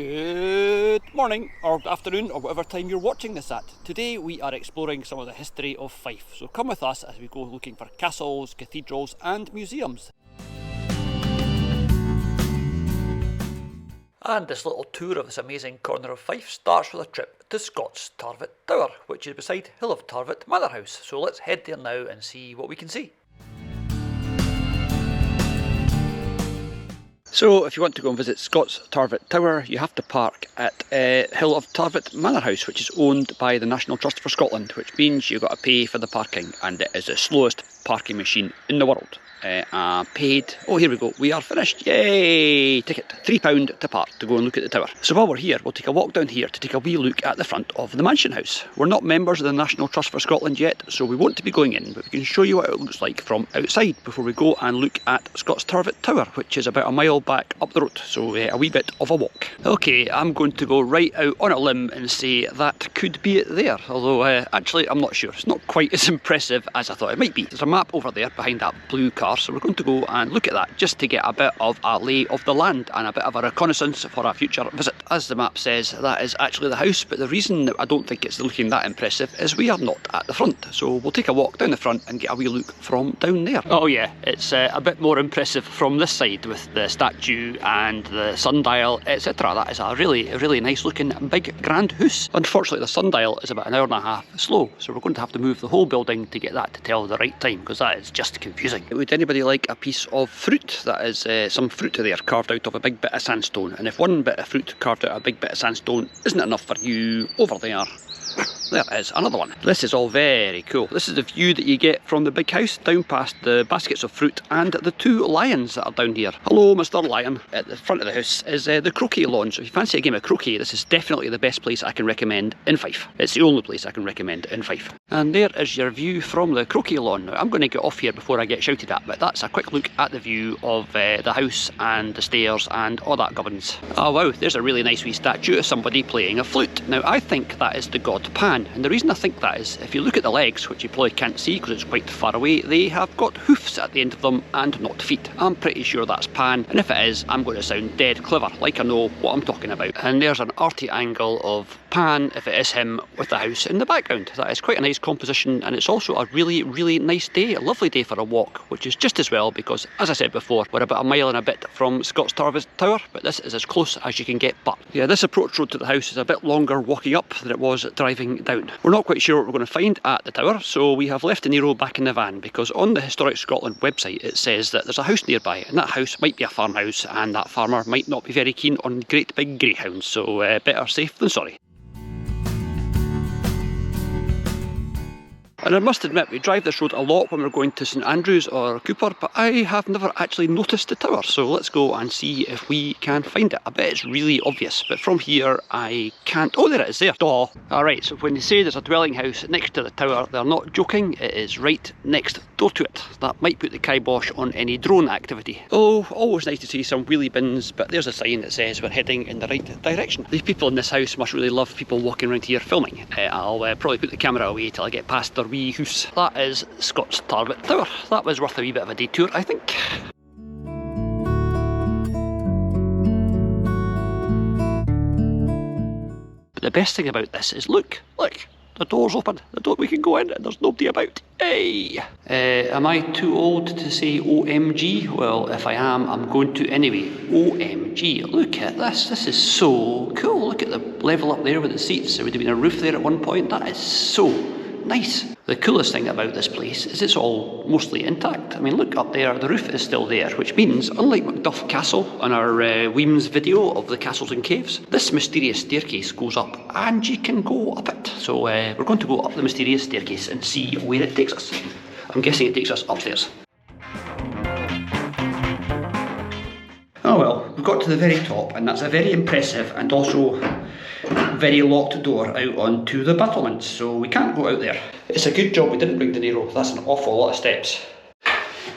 Good morning, or afternoon, or whatever time you're watching this at. Today we are exploring some of the history of Fife, so come with us as we go looking for castles, cathedrals and museums. And this little tour of this amazing corner of Fife starts with a trip to Scotstarvit Tower, which is beside Hill of Tarvit Manor House, so let's head there now and see what we can see. So if you want to go and visit Scotstarvit Tower, you have to park at Hill of Tarvit Manor House, which is owned by the National Trust for Scotland, which means you've got to pay for the parking, and it is the slowest parking machine in the world. Paid, oh here we go, we are finished, yay! Ticket, £3 to park to go and look at the tower. So while we're here, we'll take a walk down here to take a wee look at the front of the mansion house. We're not members of the National Trust for Scotland yet, so we won't be going in, but we can show you what it looks like from outside before we go and look at Scotstarvit Tower, which is about a mile back up the road, so a wee bit of a walk. Okay, I'm going to go right out on a limb and say that could be it there, although actually I'm not sure. It's not quite as impressive as I thought it might be. There's a map over there behind that blue car, so we're going to go and look at that just to get a bit of a lay of the land and a bit of a reconnaissance for a future visit. As the map says, that is actually the house, but the reason that I don't think it's looking that impressive is we are not at the front, so we'll take a walk down the front and get a wee look from down there. Oh yeah, it's a bit more impressive from this side with the statue and the sundial, etc. That is a really nice looking big grand house. Unfortunately the sundial is about an hour and a half slow, so we're going to have to move the whole building to get that to tell the right time, because that is just confusing. Would anybody like a piece of fruit? That is some fruit there carved out of a big bit of sandstone, and if one bit of fruit carved out of a big bit of sandstone isn't enough for you, over there is another one. This is all very cool. This is the view that you get from the big house down past the baskets of fruit and the two lions that are down here. Hello Mr. Lion. At the front of the house is the croquet lawn, so if you fancy a game of croquet, this is definitely the best place I can recommend in Fife. It's the only place I can recommend in Fife. And there is your view from the croquet lawn. Now I'm going to get off here before I get shouted at, but that's a quick look at the view of the house and the stairs and all that gubbins. Oh wow, there's a really nice wee statue of somebody playing a flute. Now I think that is the god Pan, and the reason I think that is, if you look at the legs, which you probably can't see because it's quite far away, they have got hoofs at the end of them and not feet. I'm pretty sure that's Pan, and if it is, I'm going to sound dead clever, like I know what I'm talking about. And there's an arty angle of Pan, if it is him, with the house in the background. That is quite a nice composition, and it's also a really nice day, a lovely day for a walk, which is just as well because, as I said before, we're about a mile and a bit from Scotstarvit Tower, but this is as close as you can get back. Yeah, this approach road to the house is a bit longer walking up than it was driving down. We're not quite sure what we're going to find at the tower, so we have left De Niro back in the van, because on the Historic Scotland website it says that there's a house nearby, and that house might be a farmhouse, and that farmer might not be very keen on great big greyhounds, so better safe than sorry. And I must admit, we drive this road a lot when we're going to St Andrews or Cooper, but I have never actually noticed the tower, so let's go and see if we can find it. I bet it's really obvious, but from here I can't. Oh, there it is there. Duh. Alright, so when they say there's a dwelling house next to the tower, they're not joking, it is right next door to it. That might put the kibosh on any drone activity. Oh, always nice to see some wheelie bins, but there's a sign that says we're heading in the right direction. These people in this house must really love people walking around here filming. I'll probably put the camera away till I get past their wee house. That is Scotstarvit Tower. That was worth a wee bit of a detour, I think. But the best thing about this is look, the door's open, we can go in and there's nobody about. Hey! Am I too old to say OMG? Well, if I am, I'm going to anyway. OMG, look at this is so cool. Look at the level up there with the seats. There would have been a roof there at one point. That is so nice. The coolest thing about this place is it's all mostly intact. I mean, look up there, the roof is still there, which means, unlike Macduff Castle on our Weems video of the castles and caves, this mysterious staircase goes up and you can go up it. So we're going to go up the mysterious staircase and see where it takes us. I'm guessing it takes us upstairs. Oh well, we've got to the very top, and that's a very impressive and also very locked door out onto the battlements, so we can't go out there. It's a good job we didn't bring De Niro, that's an awful lot of steps.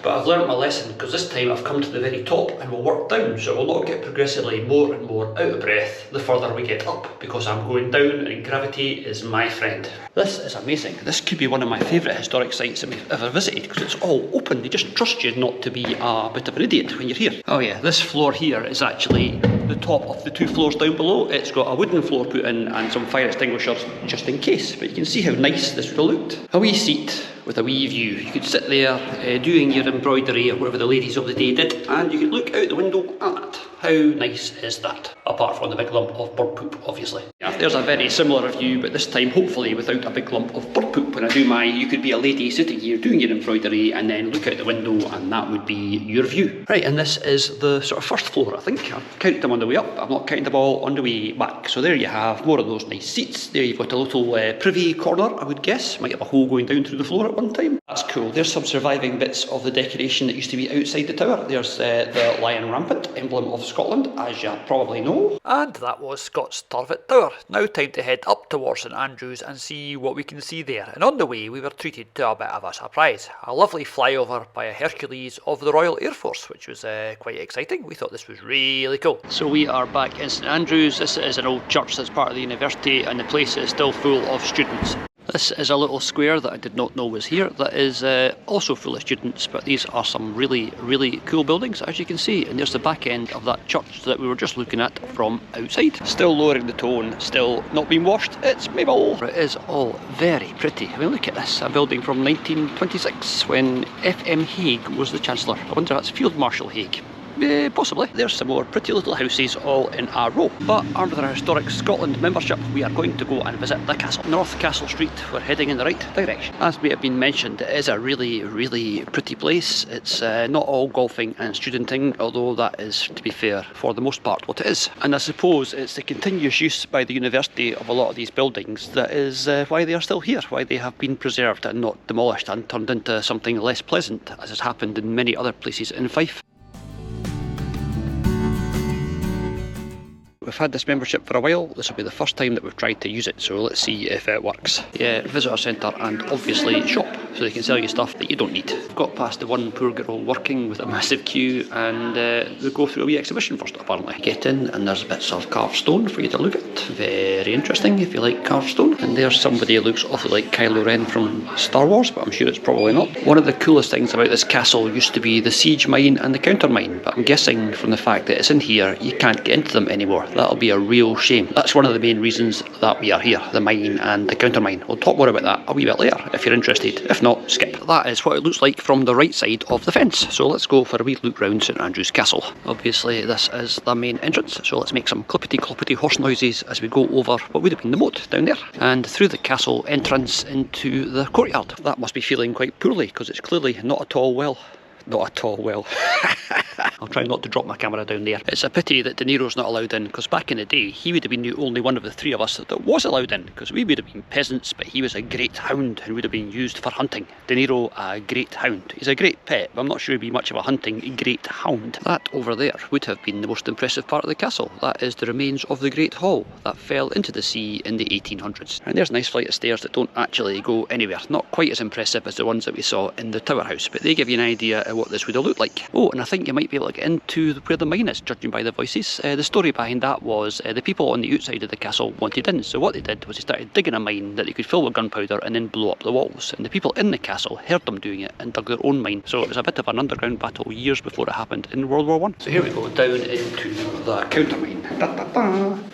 But I've learnt my lesson, because this time I've come to the very top and we'll work down, so we'll not get progressively more and more out of breath the further we get up, because I'm going down and gravity is my friend. This is amazing. This could be one of my favourite historic sites that we've ever visited, because it's all open. They just trust you not to be a bit of an idiot when you're here. Oh yeah, this floor here is actually the top of the 2 floors down below. It's got a wooden floor put in and some fire extinguishers just in case, but you can see how nice this would have looked. A wee seat with a wee view. You could sit there doing your embroidery or whatever the ladies of the day did, and you could look out the window at that. How nice is that? Apart from the big lump of bird poop, obviously. Yeah, there's a very similar view, but this time hopefully without a big lump of bird poop. When I do my, you could be a lady sitting here doing your embroidery and then look out the window and that would be your view. Right, and this is the sort of first floor, I think. I've counted them on the way up, I've not counted them all on the way back. So there you have more of those nice seats. There you've got a little privy corner, I would guess. Might have a hole going down through the floor at one time. That's cool. There's some surviving bits of the decoration that used to be outside the tower. There's the lion rampant, emblem of Scotland, as you probably know. And that was Scotstarvit Tower. Now time to head up towards St Andrews and see what we can see there. And on the way we were treated to a bit of a surprise. A lovely flyover by a Hercules of the Royal Air Force, which was quite exciting. We thought this was really cool. So we are back in St Andrews. This is an old church that's part of the university and the place is still full of students. This is a little square that I did not know was here that is also full of students, but these are some really cool buildings, as you can see. And there's the back end of that church that we were just looking at from outside. Still lowering the tone, still not being washed. It's Mabel. It is all very pretty. I mean, look at this, a building from 1926 when F.M. Haig was the Chancellor. I wonder if that's Field Marshal Haig. Possibly. There's some more pretty little houses all in a row. But under our Historic Scotland membership, we are going to go and visit the castle. North Castle Street, we're heading in the right direction. As may have been mentioned, it is a really pretty place. It's not all golfing and studenting, although that is, to be fair, for the most part what it is. And I suppose it's the continuous use by the university of a lot of these buildings that is why they are still here, why they have been preserved and not demolished and turned into something less pleasant, as has happened in many other places in Fife. We've had this membership for a while. This will be the first time that we've tried to use it, so let's see if it works. Yeah, visitor centre and obviously shop, so they can sell you stuff that you don't need. We've got past the one poor girl working with a massive queue, and we go through a wee exhibition first, apparently. Get in and there's bits of carved stone for you to look at. Very interesting if you like carved stone. And there's somebody who looks awfully like Kylo Ren from Star Wars, but I'm sure it's probably not. One of the coolest things about this castle used to be the siege mine and the counter mine, but I'm guessing from the fact that it's in here, you can't get into them anymore. That'll be a real shame. That's one of the main reasons that we are here, the mine and the counter mine. We'll talk more about that a wee bit later if you're interested. If not, skip. That is what it looks like from the right side of the fence. So let's go for a wee look round St Andrews Castle. Obviously this is the main entrance, so let's make some clippity horse noises as we go over what would have been the moat down there and through the castle entrance into the courtyard. That must be feeling quite poorly because it's clearly not at all well. Not at all well. I'll try not to drop my camera down there. It's a pity that De Niro's not allowed in, because back in the day he would have been the only one of the three of us that was allowed in, because we would have been peasants, but he was a great hound and would have been used for hunting. De Niro, a great hound. He's a great pet, but I'm not sure he'd be much of a hunting great hound. That over there would have been the most impressive part of the castle. That is the remains of the Great Hall that fell into the sea in the 1800s. And there's a nice flight of stairs that don't actually go anywhere. Not quite as impressive as the ones that we saw in the Tower House, but they give you an idea of what this would have looked like. Oh, and I think you might be able to get into where the mine is, judging by the voices. The story behind that was the people on the outside of the castle wanted in, so what they did was they started digging a mine that they could fill with gunpowder and then blow up the walls. And the people in the castle heard them doing it and dug their own mine, so it was a bit of an underground battle years before it happened in World War I. So here we go, down into the counter mine.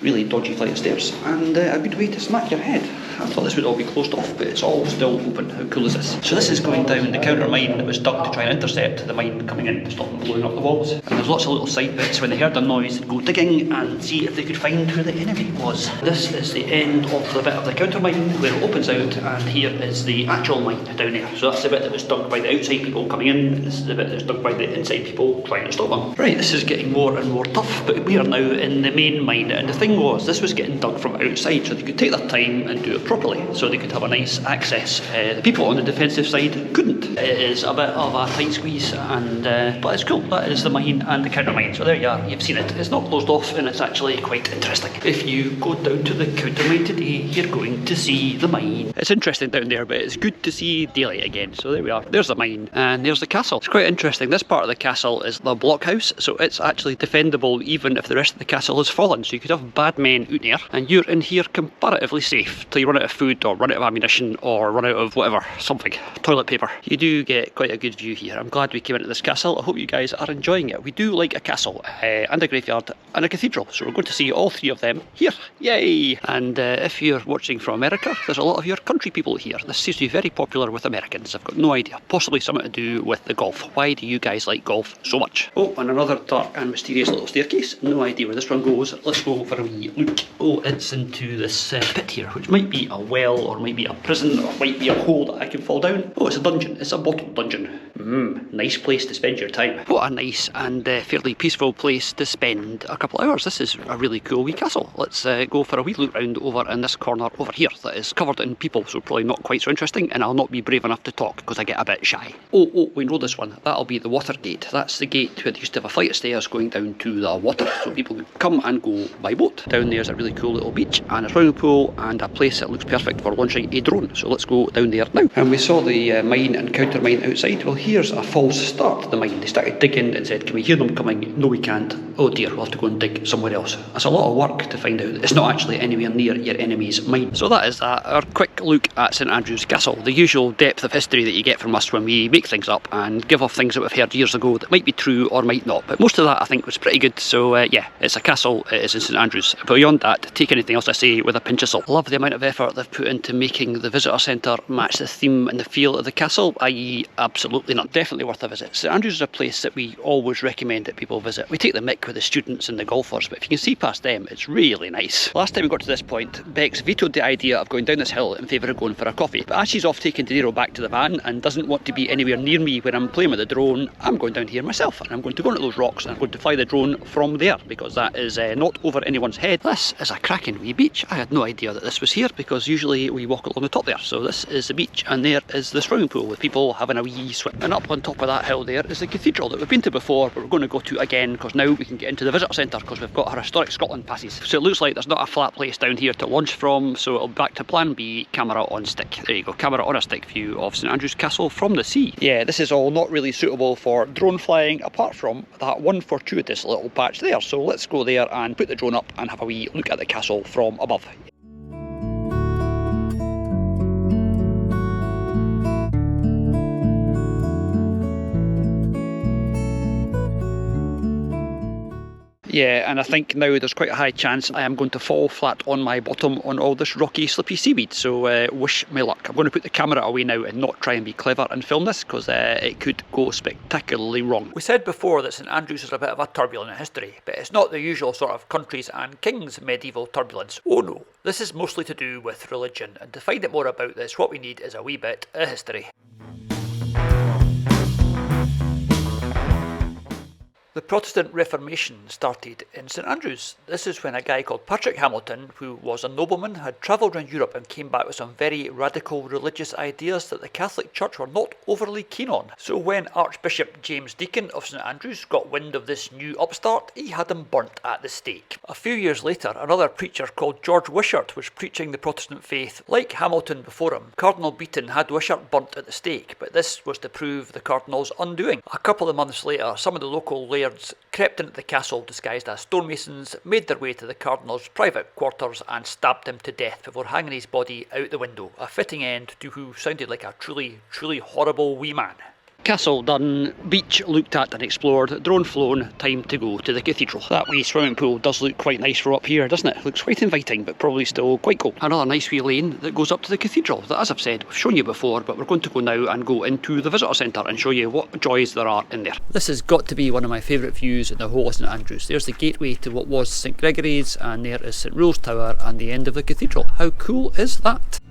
Really dodgy flight of stairs, and a good way to smack your head. I thought this would all be closed off, but it's all still open. How cool is this? So this is going down the counter mine that was dug to try and intercept the mine coming in to stop them blowing up the walls. And there's lots of little side bits. When they heard a noise, they'd go digging and see if they could find where the enemy was. This is the end of the bit of the counter mine where it opens out, and here is the actual mine down there. So that's the bit that was dug by the outside people coming in. This is the bit that's dug by the inside people trying to stop them. Right, this is getting more and more tough, but we are now in the main mine. And the thing was, this was getting dug from outside, so they could take their time and do it properly, so they could have a nice access. The people on the defensive side couldn't. It is a bit of a tight squeeze, and but it's cool. That is the mine and the counter mine. So there you are, you've seen it. It's not closed off, and it's actually quite interesting. If you go down to the counter mine today, you're going to see the mine. It's interesting down there, but it's good to see daylight again. So there we are. There's the mine, and there's the castle. It's quite interesting. This part of the castle is the blockhouse, so it's actually defendable even if the rest of the castle has fallen. So you could have bad men out there, and you're in here comparatively safe till you run out of food or run out of ammunition or run out of whatever, something, toilet paper. You do get quite a good view here. I'm glad glad we came into this castle. I hope you guys are enjoying it. We do like a castle and a graveyard and a cathedral, so we're going to see all three of them here. Yay! And if you're watching from America, there's a lot of your country people here. This seems to be very popular with Americans. I've got no idea. Possibly something to do with the golf. Why do you guys like golf so much? Oh, and another dark and mysterious little staircase. No idea where this one goes. Let's go for a wee look. Oh, it's into this pit here, which might be a well, or might be a prison, or might be a hole that I can fall down. Oh, it's a dungeon. It's a bottle dungeon. Nice place to spend your time. What a nice and fairly peaceful place to spend a couple of hours. This is a really cool wee castle. Let's go for a wee look round over in this corner over here that is covered in people, so probably not quite so interesting, and I'll not be brave enough to talk because I get a bit shy. Oh, we know this one. That'll be the water gate. That's the gate where they used to have a flight of stairs going down to the water, so people could come and go by boat. Down there's a really cool little beach and a swimming pool and a place that looks perfect for launching a drone. So let's go down there now. And we saw the mine and counter mine outside. Well, here's a false start to the mine. They started digging and said, can we hear them coming? No, we can't. Oh dear, we'll have to go and dig somewhere else. That's a lot of work to find out it's not actually anywhere near your enemy's mine. So that is that, our quick look at St Andrews Castle. The usual depth of history that you get from us when we make things up and give off things that we've heard years ago that might be true or might not. But most of that I think was pretty good. So yeah, it's a castle, it is in St Andrews. But beyond that, take anything else I say with a pinch of salt. Love the amount of effort they've put into making the visitor centre match the theme and the feel of the castle, i.e. absolutely none. Definitely worth a visit. St Andrews is a place that we always recommend that people visit. We take the mick with the students and the golfers, but if you can see past them, it's really nice. Last time we got to this point, Bex vetoed the idea of going down this hill in favour of going for a coffee. But as she's off taking De Niro back to the van and doesn't want to be anywhere near me when I'm playing with the drone, I'm going down here myself, and I'm going to go into those rocks and I'm going to fly the drone from there, because that is not over anyone's head. This is a cracking wee beach. I had no idea that this was here, because usually we walk along the top there. So this is the beach, and there is the swimming pool with people having a wee swim. And up on top of that hill there is the cathedral that we've been to before, but we're going to go to again, because now we can get into the visitor centre, because we've got our historic Scotland passes. So it looks like there's not a flat place down here to launch from, so it'll be back to plan B, camera on stick. There you go, camera on a stick view of St Andrews Castle from the sea. Yeah, this is all not really suitable for drone flying, apart from that one fortuitous little patch there. So let's go there and put the drone up and have a wee look at the castle from above. Yeah, and I think now there's quite a high chance I am going to fall flat on my bottom on all this rocky, slippy seaweed, so wish me luck. I'm going to put the camera away now and not try and be clever and film this, because it could go spectacularly wrong. We said before that St Andrews is a bit of a turbulent history, but it's not the usual sort of countries and kings medieval turbulence. Oh no, this is mostly to do with religion, and to find out more about this, what we need is a wee bit of history. The Protestant Reformation started in St Andrews. This is when a guy called Patrick Hamilton, who was a nobleman, had travelled around Europe and came back with some very radical religious ideas that the Catholic Church were not overly keen on. So when Archbishop James Deacon of St Andrews got wind of this new upstart, he had him burnt at the stake. A few years later, another preacher called George Wishart was preaching the Protestant faith. Like Hamilton before him, Cardinal Beaton had Wishart burnt at the stake, but this was to prove the Cardinal's undoing. A couple of months later, some of the local lairds crept into the castle disguised as stonemasons, made their way to the Cardinal's private quarters and stabbed him to death before hanging his body out the window. A fitting end to who sounded like a truly horrible wee man. Castle done, beach looked at and explored, drone flown, time to go to the cathedral. That wee swimming pool does look quite nice from up here, doesn't it? Looks quite inviting, but probably still quite cool. Another nice wee lane that goes up to the cathedral that, as I've said, we've shown you before, but we're going to go now and go into the visitor centre and show you what joys there are in there. This has got to be one of my favourite views in the whole of St Andrews. There's the gateway to what was St Gregory's, and there is St Rule's Tower and the end of the cathedral. How cool is that?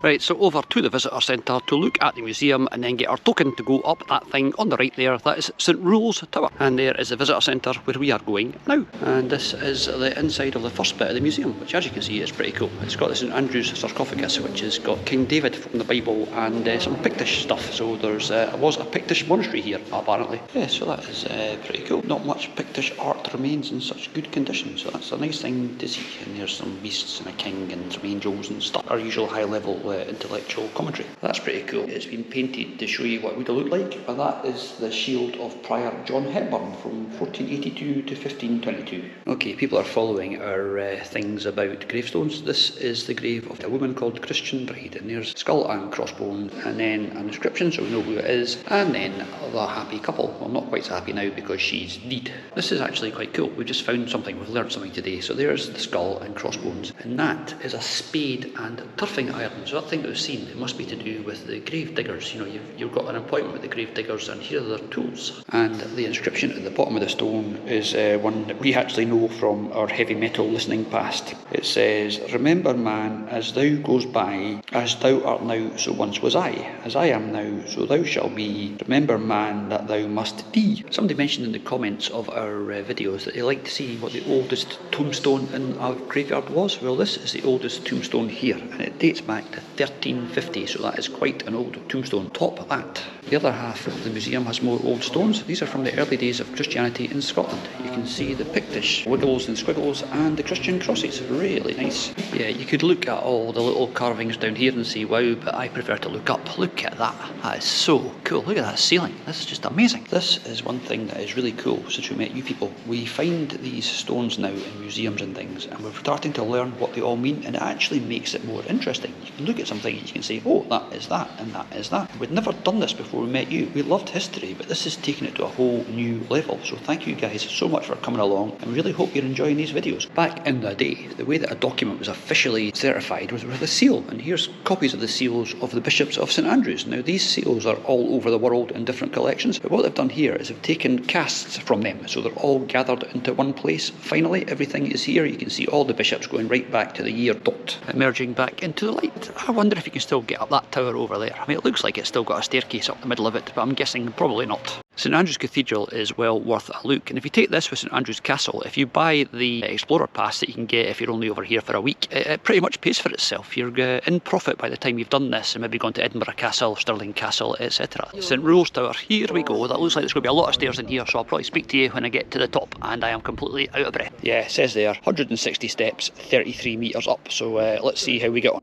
Right, so over to the visitor centre to look at the museum and then get our token to go up that thing on the right there. That is St Rule's Tower. And there is the visitor centre where we are going now. And this is the inside of the first bit of the museum, which as you can see is pretty cool. It's got the St Andrews sarcophagus, which has got King David from the Bible and some Pictish stuff. So there's was a Pictish monastery here, apparently. Yeah, so that is pretty cool. Not much Pictish art remains in such good condition, so that's a nice thing to see. And there's some beasts and a king and some angels and stuff. Our usual high level intellectual commentary. That's pretty cool. It's been painted to show you what it would have looked like, and that is the shield of Prior John Hepburn from 1482 to 1522. Okay, people are following our things about gravestones. This is the grave of a woman called Christian Bride, and there's skull and crossbones, and then an inscription so we know who it is, and then the happy couple. Well, not quite so happy now because she's dead. This is actually quite cool. We just found something, we've learned something today. So there's the skull and crossbones, and that is a spade and turfing iron. So that thing that we've seen, it must be to do with the grave diggers. You know, you've got an appointment with the grave diggers, and here are their tools. And the inscription at the bottom of the stone is one that we actually know from our heavy metal listening past. It says, "Remember man, as thou goes by, as thou art now, so once was I. As I am now, so thou shalt be. Remember man, that thou must be." Somebody mentioned in the comments of our videos that they like to see what the oldest tombstone in a graveyard was. Well, this is the oldest tombstone here, and it dates back to 1350, so that is quite an old tombstone. Top that. The other half of the museum has more old stones. These are from the early days of Christianity in Scotland. You can see the Pictish wiggles and squiggles and the Christian crosses. Really nice. Yeah, you could look at all the little carvings down here and say wow, but I prefer to look up. Look at that. That is so cool. Look at that ceiling. This is just amazing. This is one thing that is really cool since we met you people. We find these stones now in museums and things, and we're starting to learn what they all mean, and it actually makes it more interesting. You can look at something and you can say, oh, that is that and that is that. We'd never done this before we met you. We loved history, but this is taking it to a whole new level. So thank you guys so much for coming along, and we really hope you're enjoying these videos. Back in the day, the way that a document was officially certified was with a seal, and here's copies of the seals of the bishops of St Andrews. Now these seals are all over the world in different collections, but what they've done here is they've taken casts from them, so they're all gathered into one place. Finally, everything is here. You can see all the bishops going right back to the year dot, emerging back into the light. I wonder if you can still get up that tower over there. I mean, it looks like it's still got a staircase up the middle of it, but I'm guessing probably not. St Andrews Cathedral is well worth a look, and if you take this with St Andrews Castle, if you buy the Explorer Pass that you can get if you're only over here for a week, it pretty much pays for itself. You're in profit by the time you've done this and maybe gone to Edinburgh Castle, Stirling Castle, etc. St Rose Tower, here we go. That looks like there's going to be a lot of stairs in here, so I'll probably speak to you when I get to the top, and I am completely out of breath. Yeah, it says there, 160 steps, 33 metres up, so let's see how we get on.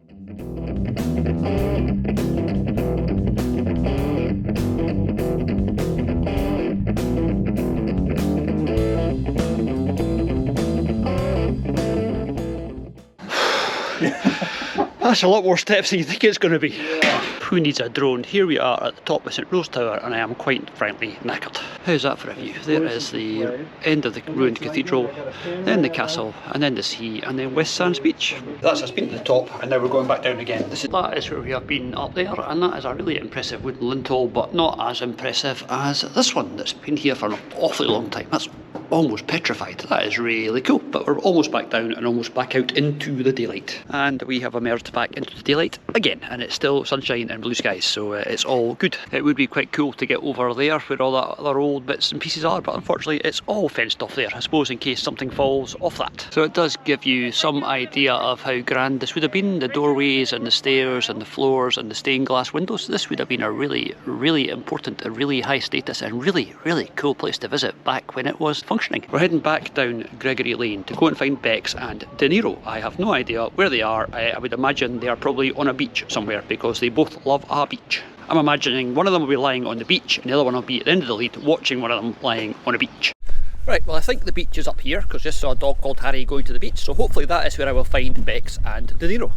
That's a lot more steps than you think it's going to be. Yeah. Who needs a drone? Here we are at the top of St Rose Tower, and I am quite frankly knackered. How's that for a view? There is the end of the ruined cathedral, then the castle, and then the sea, and then West Sands Beach. That's us been to the top, and now we're going back down again. That is where we have been up there, and that is a really impressive wooden lintel, but not as impressive as this one that's been here for an awfully long time. That's almost petrified. That is really cool, but we're almost back down and almost back out into the daylight, and we have emerged back into the daylight again, and it's still sunshine and blue skies, so it's all good. It would be quite cool to get over there where all that other old bits and pieces are, but unfortunately it's all fenced off there, I suppose, in case something falls off that. So it does give you some idea of how grand this would have been. The doorways and the stairs and the floors and the stained glass windows. This would have been a really, really important, a really high status and really, really cool place to visit back when it was functioning. We're heading back down Gregory Lane to go and find Bex and De Niro. I have no idea where they are. I would imagine they are probably on a beach somewhere because they both love a beach. I'm imagining one of them will be lying on the beach and the other one will be at the end of the lead watching one of them lying on a beach. Right, well I think the beach is up here because I just saw a dog called Harry going to the beach, so hopefully that is where I will find Bex and De Niro.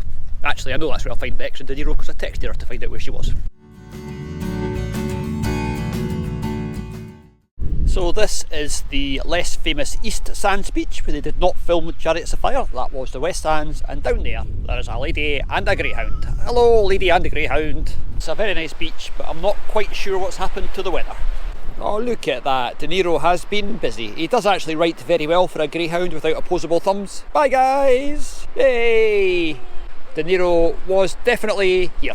Actually, I know that's where I'll find Bex and De Niro because I texted her to find out where she was. So this is the less famous East Sands beach where they did not film Chariots of Fire. That was the West Sands, and down there is a lady and a greyhound. Hello lady and a greyhound. It's a very nice beach, but I'm not quite sure what's happened to the weather. Oh, look at that. De Niro has been busy. He does actually write very well for a greyhound without opposable thumbs. Bye guys! Yay! De Niro was definitely here.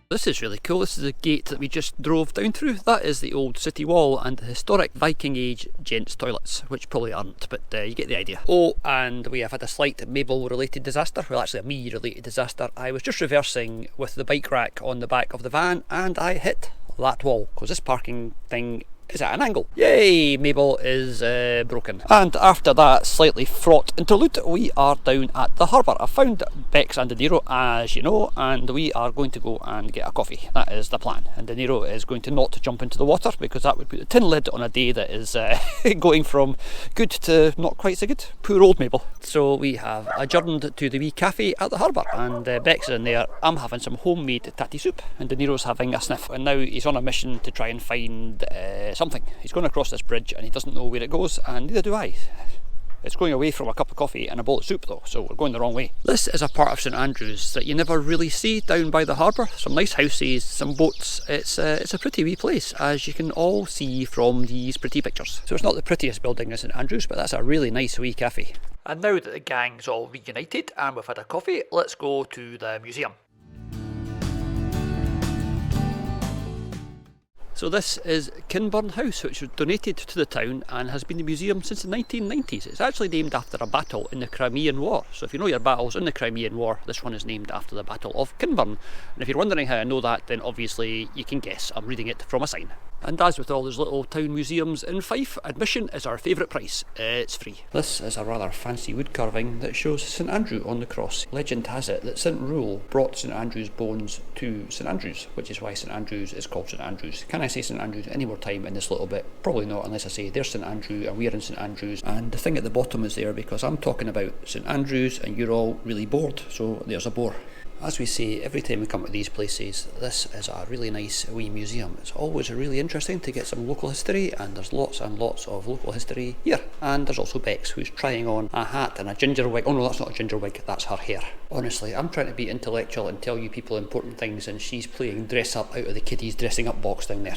This is really cool. This is the gate that we just drove down through. That is the old city wall and the historic Viking age gents toilets, which probably aren't, but you get the idea. Oh, and we have had a slight Mabel related disaster. Well, actually a me related disaster. I was just reversing with the bike rack on the back of the van and I hit that wall because this parking thing is at an angle. Yay, Mabel is broken. And after that slightly fraught interlude, we are down at the harbour. I found Bex and De Niro, as you know, and we are going to go and get a coffee. That is the plan. And De Niro is going to not jump into the water, because that would put the tin lid on a day that is going from good to not quite so good. Poor old Mabel. So we have adjourned to the wee cafe at the harbour, and Bex is in there. I'm having some homemade tatty soup, and De Niro's having a sniff. And now he's on a mission to try and find something. He's going across this bridge and he doesn't know where it goes, and neither do I. It's going away from a cup of coffee and a bowl of soup though, so we're going the wrong way. This is a part of St Andrews that you never really see down by the harbour. Some nice houses, some boats. It's a pretty wee place, as you can all see from these pretty pictures. So it's not the prettiest building in St Andrews, but that's a really nice wee cafe. And now that the gang's all reunited and we've had a coffee, let's go to the museum. So this is Kinburn House, which was donated to the town and has been a museum since the 1990s. It's actually named after a battle in the Crimean War. So if you know your battles in the Crimean War, this one is named after the Battle of Kinburn. And if you're wondering how I know that, then obviously you can guess. I'm reading it from a sign. And as with all those little town museums in Fife, admission is our favourite price. It's free. This is a rather fancy wood carving that shows St Andrew on the cross. Legend has it that St Rule brought St Andrew's bones to St Andrews, which is why St Andrews is called St Andrews. Can I say St Andrews any more time in this little bit? Probably not, unless I say there's St Andrew and we're in St Andrews. And the thing at the bottom is there because I'm talking about St Andrews and you're all really bored, so there's a bore. As we say every time we come to these places, this is a really nice wee museum. It's always really interesting to get some local history, and there's lots and lots of local history here. And there's also Bex, who's trying on a hat and a ginger wig. Oh no, that's not a ginger wig, that's her hair. Honestly, I'm trying to be intellectual and tell you people important things, and she's playing dress up out of the kiddies dressing up box down there.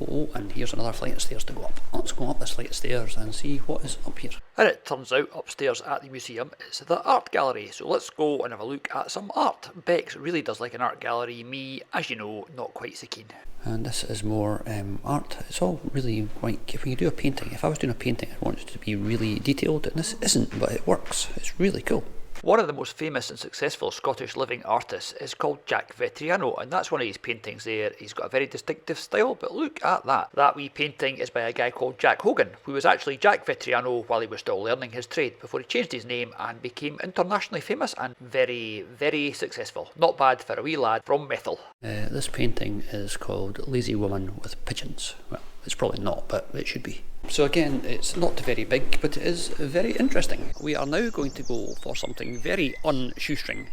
Oh, and here's another flight of stairs to go up. Let's go up this flight of stairs and see what is up here. And it turns out upstairs at the museum is the art gallery, so let's go and have a look at some art. Bex really does like an art gallery, me, as you know, not quite so keen. And this is more art. It's all really like, if you do a painting, if I was doing a painting I'd want it to be really detailed, and this isn't, but it works. It's really cool. One of the most famous and successful Scottish living artists is called Jack Vetriano, and that's one of his paintings there. He's got a very distinctive style, but look at that. That wee painting is by a guy called Jack Hogan, who was actually Jack Vetriano while he was still learning his trade, before he changed his name and became internationally famous and very, very successful. Not bad for a wee lad from Methil. This painting is called Lazy Woman with Pigeons. Well, it's probably not, but it should be. So again, it's not very big, but it is very interesting. We are now going to go for something very un-shoestring.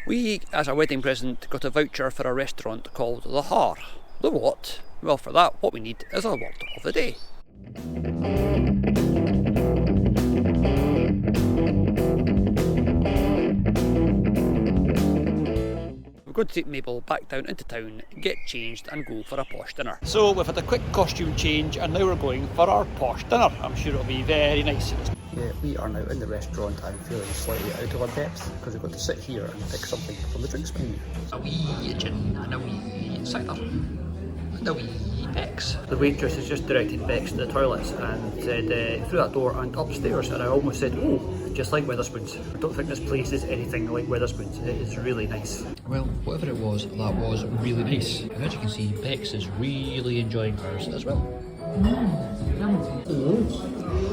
We, as a wedding present, got a voucher for a restaurant called The Har. The what? Well, for that, what we need is a word of the day. We're going to take Mabel back down into town, get changed and go for a posh dinner. So we've had a quick costume change and now we're going for our posh dinner. I'm sure it'll be very nice. Yeah, we are now in the restaurant. I'm feeling slightly out of our depth because we've got to sit here and pick something from the drinks menu. A wee gin and a wee cider and a wee Bex. The waitress has just directed Bex to the toilets and said through that door and upstairs, and I almost said, oh, just like Wetherspoons. I don't think this place is anything like Wetherspoons. It is really nice. Well, whatever it was, that was really nice. And as you can see, Bex is really enjoying hers as well.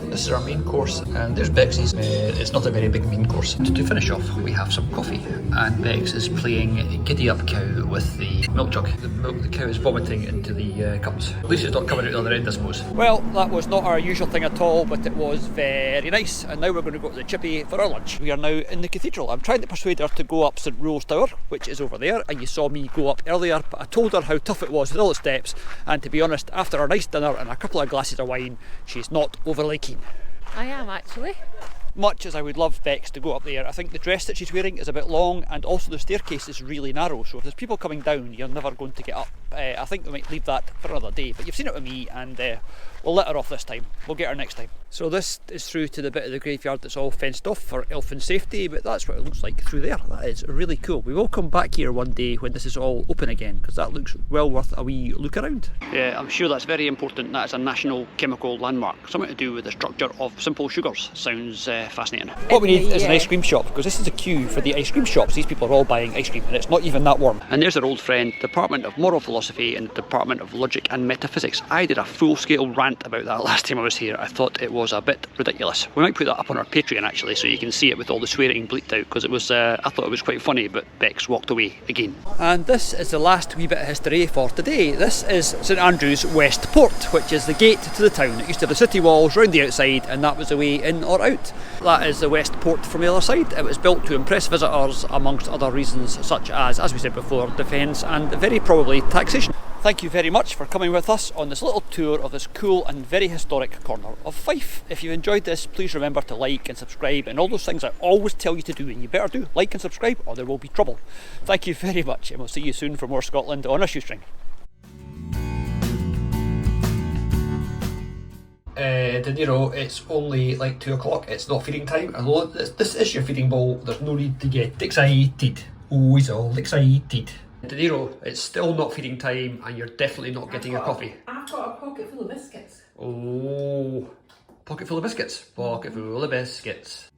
This is our main course, and there's Bex's. It's not a very big main course. To finish off, we have some coffee, and Bex is playing Giddy Up Cow with the milk jug. The cow is vomiting into the cups. At least it's not coming out the other end, I suppose. Well, that was not our usual thing at all, but it was very nice, and now we're going to go to the Chippy for our lunch. We are now in the cathedral. I'm trying to persuade her to go up St Rule's Tower, which is over there, and you saw me go up earlier, but I told her how tough it was with all the steps, and to be honest, after a nice dinner and a couple of glasses of wine, she's not overly keen. I am actually. Much as I would love Bex to go up there, I think the dress that she's wearing is a bit long, and also the staircase is really narrow, so if there's people coming down, you're never going to get up. I think we might leave that for another day, but you've seen it with me, and we'll let her off this time. We'll get her next time. So this is through to the bit of the graveyard that's all fenced off for elfin safety, but that's what it looks like through there. That is really cool. We will come back here one day when this is all open again, because that looks well worth a wee look around. Yeah, I'm sure that's very important. That is a national chemical landmark. Something to do with the structure of simple sugars. Sounds fascinating. What we need is an ice cream shop, because this is a queue for the ice cream shops. These people are all buying ice cream and it's not even that warm. And there's our old friend, Department of Moral Philosophy and Department of Logic and Metaphysics. I did a full-scale rant about that last time I was here. I thought it was a bit ridiculous. We might put that up on our Patreon actually, so you can see it with all the swearing bleeped out, because it was I thought it was quite funny, but Bex walked away again. And this is the last wee bit of history for today. This is St Andrews West Port, which is the gate to the town. It used to have the city walls round the outside, and that was the way in or out. That is the West Port from the other side. It was built to impress visitors, amongst other reasons such as we said before, defence and very probably taxation. Thank you very much for coming with us on this little tour of this cool and very historic corner of Fife. If you enjoyed this, please remember to like and subscribe and all those things I always tell you to do, and you better do. Like and subscribe or there will be trouble. Thank you very much, and we'll see you soon for more Scotland on a shoestring. De Niro, it's only like 2 o'clock, it's not feeding time. Although this is your feeding bowl, there's no need to get excited. Oh, he's all excited. De Niro, it's still not feeding time and you're definitely not getting your coffee. I've got a pocket full of biscuits. Oh, pocket full of biscuits? Pocket full of biscuits.